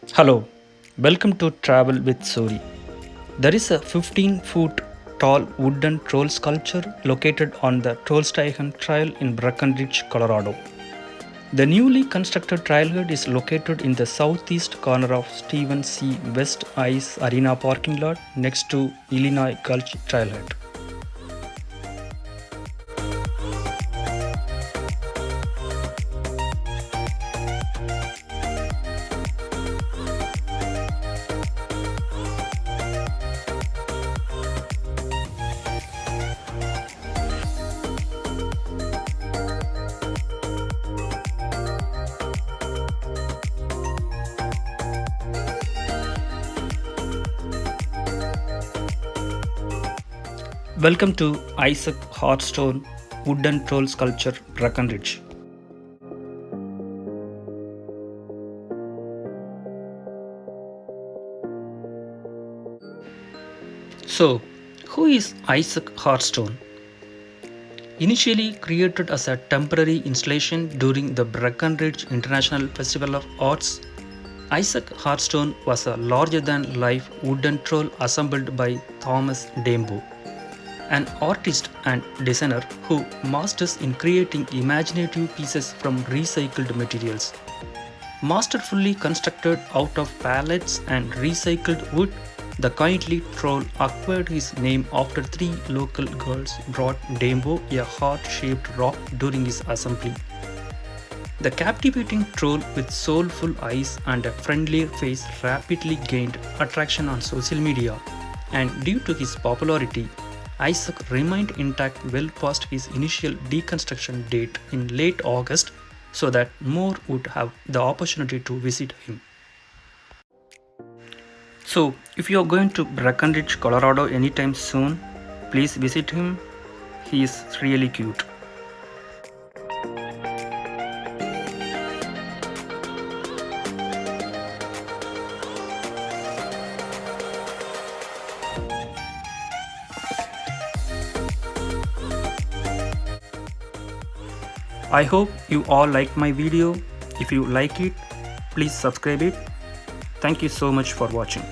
Hello, welcome to Travel with Suri. There is a 15-foot tall wooden troll sculpture located on the Trollsteigen Trail in Breckenridge, Colorado. The newly constructed trailhead is located in the southeast corner of Stephen C. West Ice Arena parking lot next to Illinois Gulch Trailhead. Welcome to Isaac Hartstone Wooden Troll Sculpture, Breckenridge. So, who is Isaac Hartstone? Initially created as a temporary installation during the Breckenridge International Festival of Arts, Isaac Hartstone was a larger-than-life wooden troll assembled by Thomas Dembo, an artist and designer who masters in creating imaginative pieces from recycled materials. Masterfully constructed out of pallets and recycled wood, the kindly troll acquired his name after three local girls brought Dembo a heart-shaped rock during his assembly. The captivating troll with soulful eyes and a friendly face rapidly gained attraction on social media, and due to his popularity, Isaac remained intact well past his initial deconstruction date in late August so that more would have the opportunity to visit him. So, if you are going to Breckenridge, Colorado anytime soon, please visit him. He is really cute. I hope you all liked my video. If you like it, please subscribe it. Thank you so much for watching.